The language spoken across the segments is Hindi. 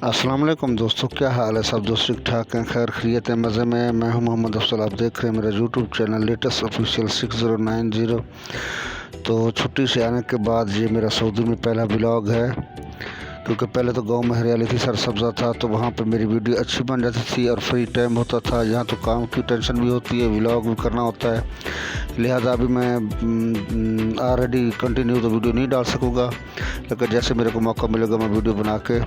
अस्सलाम वालेकुम दोस्तों, क्या हाल है। सब दोस्त ठीक ठाक हैं, खैर खैरियत है, मज़े में। मैं हूं मोहम्मद अफसल। आप देख रहे हैं मेरा यूट्यूब चैनल लेटेस्ट ऑफिशियल 6090। तो छुट्टी से आने के बाद ये मेरा सऊदी में पहला व्लॉग है, क्योंकि पहले तो गांव में हरियाली थी, सरसब्जा था, तो वहाँ पर मेरी वीडियो अच्छी बन जाती थी और फ्री टाइम होता था। यहाँ तो काम की टेंशन भी होती है, व्लॉग भी करना होता है, लिहाजा अभी मैं ऑलरेडी कंटिन्यू तो वीडियो नहीं डाल सकूँगा, लेकिन जैसे मेरे को मौका मिलेगा मैं वीडियो बना के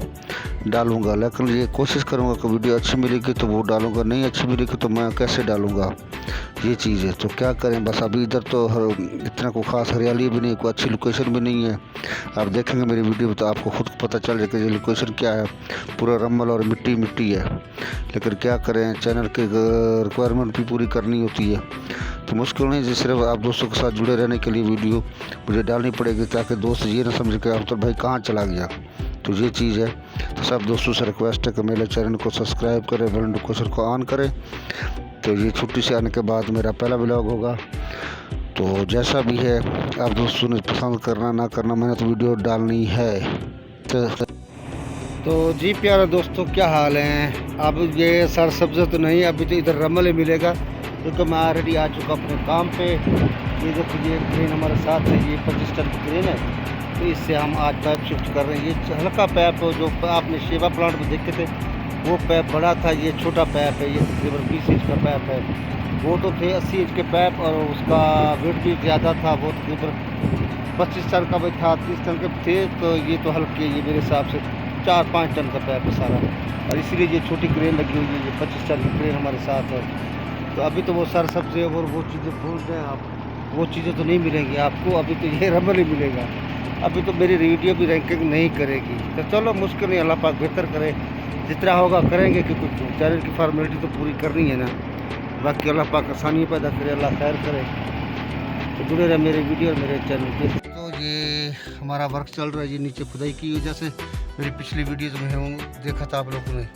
डालूँगा। लेकिन ये कोशिश करूँगा कि वीडियो अच्छी मिलेगी तो वो डालूँगा, नहीं अच्छी मिलेगी तो मैं कैसे डालूँगा, ये चीज़ है। तो क्या करें, बस अभी इधर तो इतना कोई ख़ास हरियाली भी नहीं, कोई अच्छी लोकेशन भी नहीं है। आप देखेंगे मेरी वीडियो तो आपको खुद पता चल जाएगा ये लोकेशन क्या है, पूरा रम्मल और मिट्टी मिट्टी है। लेकिन क्या करें, चैनल की रिक्वायरमेंट भी पूरी करनी होती है, तो मुश्किल नहीं, सिर्फ आप दोस्तों के साथ जुड़े रहने के लिए वीडियो मुझे डालनी पड़ेगी, ताकि दोस्त ये ना समझे कि अफसल भाई कहाँ चला गया। तो ये चीज़ है। तो सब दोस्तों से रिक्वेस्ट है कि मेरे चैनल को सब्सक्राइब करें, बेल नोटिफिकेशन को ऑन करें। तो ये छुट्टी से आने के बाद मेरा पहला व्लॉग होगा, तो जैसा भी है आप दोस्तों ने पसंद करना ना करना, मैंने तो वीडियो डालनी है। तो जी प्यारे दोस्तों, क्या हाल है। अब ये सरसब्जा तो नहीं, अभी तो इधर रमल ही मिलेगा, क्योंकि मैं ऑलरेडी आ चुका अपने काम पे। ये देखिए ये क्रेन हमारे साथ है, ये 25 टन की क्रेन है, तो इससे हम आज पैप शिफ्ट कर रहे हैं। ये हल्का पैप जो आपने शेवा प्लांट में देखे थे वो पैप बड़ा था, ये छोटा पैप है, ये तकरीबन 20 इंच का पैप है। वो तो थे 80 इंच के पैप और उसका वेट भी ज़्यादा था, वो तकरीबन 25 टन का भी था, 30 टन के थे। तो ये तो हल्के, ये मेरे हिसाब से 4-5 टन का पैप है सारा, और इसीलिए ये छोटी क्रेन लगी हुई है। ये 25 टन की क्रेन हमारे साथ है। तो अभी तो वो सर सब्ज़ी और वो चीज़ें भूल रहे हैं आप, वो चीज़ें तो नहीं मिलेंगी आपको, अभी तो ये रमल ही मिलेगा। अभी तो मेरी वीडियो भी रैंकिंग नहीं करेगी, तो चलो मुश्किल नहीं, अल्लाह पाक बेहतर करे, जितना होगा करेंगे, क्योंकि चैनल की फॉर्मेलिटी तो पूरी करनी है ना। बाकी अल्लाह पाक आसानी पैदा करे, अल्लाह खैर करे। तो जुड़े रहे मेरे वीडियो और मेरे चैनल पे। तो ये हमारा वर्क चल रहा है, ये नीचे खुदाई की वजह से मेरी पिछली वीडियोज़ में हूँ देखा था आप लोगों ने,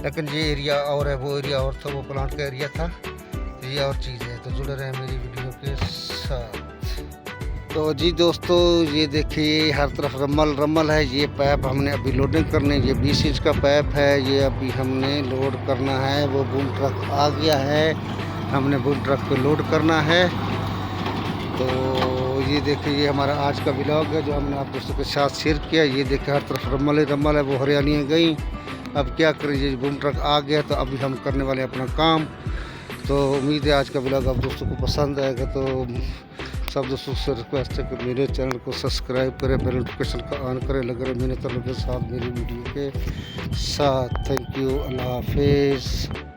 लेकिन ये एरिया और है, वो एरिया और था, वो प्लांट का एरिया था, ये और चीज़ है। तो जुड़े रहे मेरी वीडियो के साथ। तो जी दोस्तों, ये देखिए हर तरफ रमल है। ये पैप हमने अभी लोडिंग करने, ये 20 इंच का पैप है, ये अभी हमने लोड करना है। वो बूम ट्रक आ गया है, हमने बूम ट्रक पे लोड करना है। तो ये देखिए ये हमारा आज का व्लॉग है जो हमने आप दोस्तों के साथ शेयर किया। ये देखिए हर तरफ रमल है, वो हरियालियाँ गई। अब क्या करें, ये बूम ट्रक आ गया, तो अभी हम करने वाले अपना काम। तो उम्मीद है आज का व्लॉग आप दोस्तों को पसंद आएगा। तो सब दोस्तों से रिक्वेस्ट है कि मेरे चैनल को सब्सक्राइब करें, बेल नोटिफिकेशन का ऑन करें, लग रहे मेरे चैनल के साथ मेरी वीडियो के साथ। थैंक यू, अल्लाह हाफिज़।